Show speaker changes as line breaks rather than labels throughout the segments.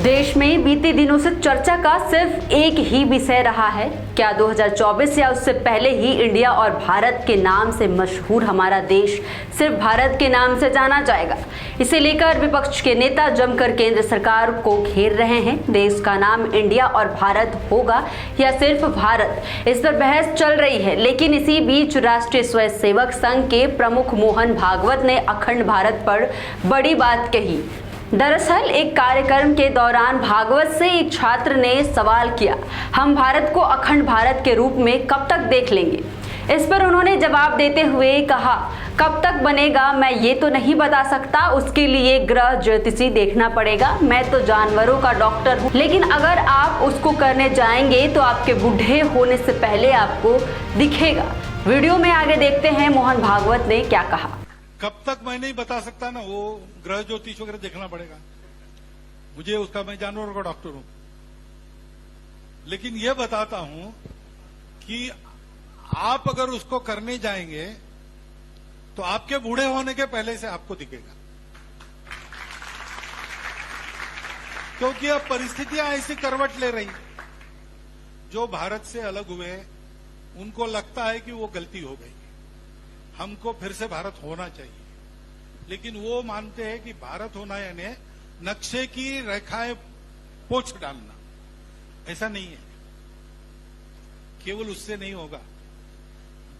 देश में बीते दिनों से चर्चा का सिर्फ एक ही विषय रहा है, क्या 2024 या उससे पहले ही इंडिया और भारत के नाम से मशहूर हमारा देश सिर्फ भारत के नाम से जाना जाएगा। इसे लेकर विपक्ष के नेता जमकर केंद्र सरकार को घेर रहे हैं। देश का नाम इंडिया और भारत होगा या सिर्फ भारत, इस पर बहस चल रही है। लेकिन इसी बीच राष्ट्रीय स्वयंसेवक संघ के प्रमुख मोहन भागवत ने अखंड भारत पर बड़ी बात कही। दरअसल एक कार्यक्रम के दौरान भागवत से एक छात्र ने सवाल किया, हम भारत को अखंड भारत के रूप में कब तक देख लेंगे। इस पर उन्होंने जवाब देते हुए कहा, कब तक बनेगा मैं ये तो नहीं बता सकता, उसके लिए ग्रह ज्योतिषी देखना पड़ेगा। मैं तो जानवरों का डॉक्टर हूँ, लेकिन अगर आप उसको करने जाएंगे तो आपके बूढ़े होने से पहले आपको दिखेगा। वीडियो में आगे देखते हैं मोहन भागवत ने क्या कहा।
कब तक मैं नहीं बता सकता ना, वो ग्रह ज्योतिष वगैरह देखना पड़ेगा मुझे, उसका मैं जानवरों का डॉक्टर हूं। लेकिन यह बताता हूं कि आप अगर उसको करने जाएंगे तो आपके बूढ़े होने के पहले से आपको दिखेगा, क्योंकि अब परिस्थितियां ऐसी करवट ले रही। जो भारत से अलग हुए उनको लगता है कि वो गलती हो गई, हमको फिर से भारत होना चाहिए। लेकिन वो मानते हैं कि भारत होना यानी नक्शे की रेखाएं पोंछ डालना, ऐसा नहीं है। केवल उससे नहीं होगा।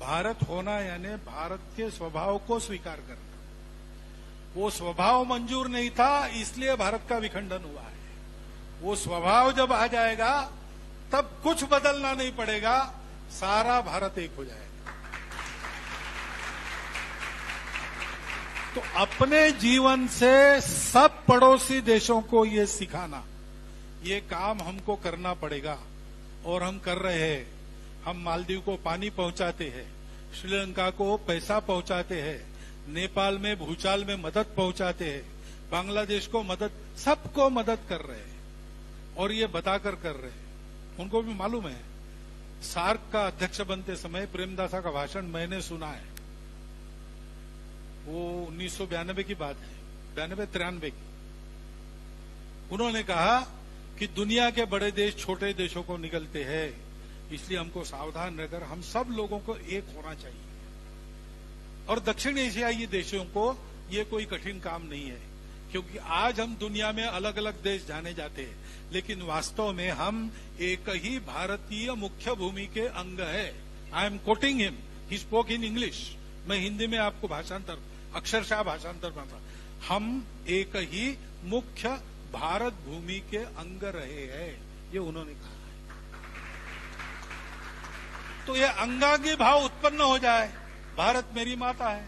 भारत होना यानी भारत के स्वभाव को स्वीकार करना। वो स्वभाव मंजूर नहीं था, इसलिए भारत का विखंडन हुआ है। वो स्वभाव जब आ जाएगा तब कुछ बदलना नहीं पड़ेगा, सारा भारत एक हो जाएगा। तो अपने जीवन से सब पड़ोसी देशों को ये सिखाना, ये काम हमको करना पड़ेगा और हम कर रहे हैं। हम मालदीव को पानी पहुंचाते हैं, श्रीलंका को पैसा पहुंचाते हैं, नेपाल में भूचाल में मदद पहुंचाते हैं, बांग्लादेश को मदद, सबको मदद कर रहे हैं और ये बताकर कर रहे हैं। उनको भी मालूम है। सार्क का अध्यक्ष बनते समय प्रेमदासा का भाषण मैंने सुना है। वो 1992 की बात है, 92-93 की। उन्होंने कहा कि दुनिया के बड़े देश छोटे देशों को निगलते हैं, इसलिए हमको सावधान रहकर हम सब लोगों को एक होना चाहिए। और दक्षिण एशियाई देशों को ये कोई कठिन काम नहीं है, क्योंकि आज हम दुनिया में अलग अलग देश जाने जाते हैं, लेकिन वास्तव में हम एक ही भारतीय मुख्य भूमि के अंग है। I am quoting him, he spoke in English. मैं हिंदी में आपको भाषांतर, अक्षरशः भाषांतर बना। हम एक ही मुख्य भारत भूमि के अंग रहे हैं, ये उन्होंने कहा है। तो ये अंगांगी भाव उत्पन्न हो जाए, भारत मेरी माता है,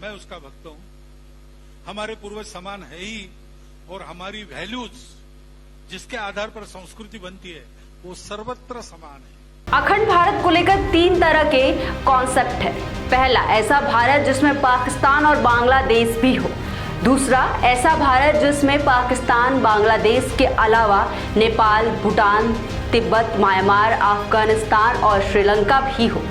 मैं उसका भक्त हूं, हमारे पूर्वज समान है ही, और हमारी वैल्यूज जिसके आधार पर संस्कृति बनती है वो सर्वत्र समान है।
अखंड भारत को लेकर 3 तरह के कॉन्सेप्ट है। पहला, ऐसा भारत जिसमें पाकिस्तान और बांग्लादेश भी हो। दूसरा, ऐसा भारत जिसमें पाकिस्तान बांग्लादेश के अलावा नेपाल, भूटान, तिब्बत, म्यांमार, अफगानिस्तान और श्रीलंका भी हो।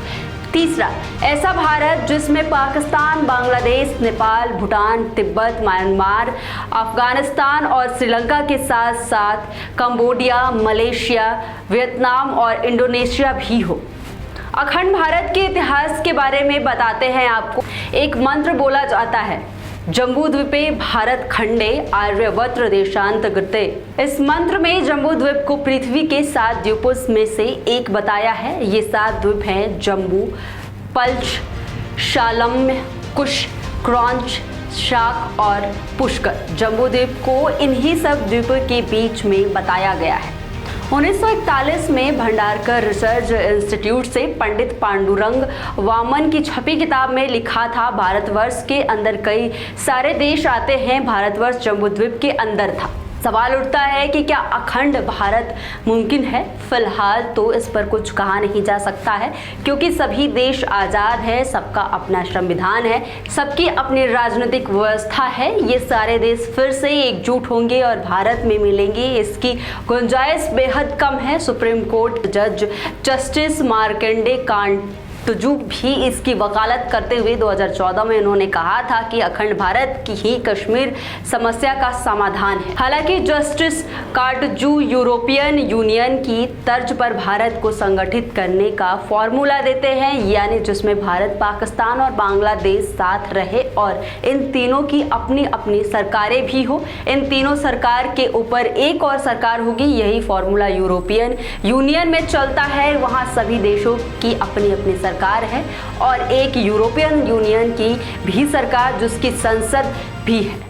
तीसरा, ऐसा भारत जिसमें पाकिस्तान, बांग्लादेश, नेपाल, भूटान, तिब्बत, म्यांमार, अफगानिस्तान और श्रीलंका के साथ साथ कंबोडिया, मलेशिया, वियतनाम और इंडोनेशिया भी हो। अखंड भारत के इतिहास के बारे में बताते हैं आपको। एक मंत्र बोला जाता है, जम्बूद्वीपे भारत खंडे आर्यवत्र देशांतर्गते। इस मंत्र में जम्बूद्वीप को पृथ्वी के 7 द्वीपों में से एक बताया है। ये 7 द्वीप हैं जम्बू, पल्च, शालम्य, कुश, क्रौंच, शाक और पुष्कर। जम्बूद्वीप को इन्हीं सब द्वीपों के बीच में बताया गया है। 1941 में भंडारकर रिसर्च इंस्टीट्यूट से पंडित पांडुरंग वामन की छपी किताब में लिखा था, भारतवर्ष के अंदर कई सारे देश आते हैं, भारतवर्ष जम्बूद्वीप के अंदर था। सवाल उठता है कि क्या अखंड भारत मुमकिन है? फिलहाल तो इस पर कुछ कहा नहीं जा सकता है, क्योंकि सभी देश आज़ाद है, सबका अपना संविधान है, सबकी अपनी राजनीतिक व्यवस्था है। ये सारे देश फिर से एकजुट होंगे और भारत में मिलेंगे, इसकी गुंजाइश बेहद कम है। सुप्रीम कोर्ट जज जस्टिस मार्कंडे कार्टजू भी इसकी वकालत करते हुए 2014 में उन्होंने कहा था कि अखंड भारत की ही कश्मीर समस्या का समाधान है। हालांकि जस्टिस कार्टजू यूरोपियन यूनियन की तर्ज पर भारत को संगठित करने का फॉर्मूला देते हैं, यानी जिसमें भारत, पाकिस्तान और बांग्लादेश साथ रहे और इन तीनों की अपनी अपनी सरकारें भी हो। इन तीनों सरकार के ऊपर एक और सरकार होगी। यही फॉर्मूला यूरोपियन यूनियन में चलता है। वहां सभी देशों की अपनी अपनी सरकार है और एक यूरोपियन यूनियन की भी सरकार जिसकी संसद भी है।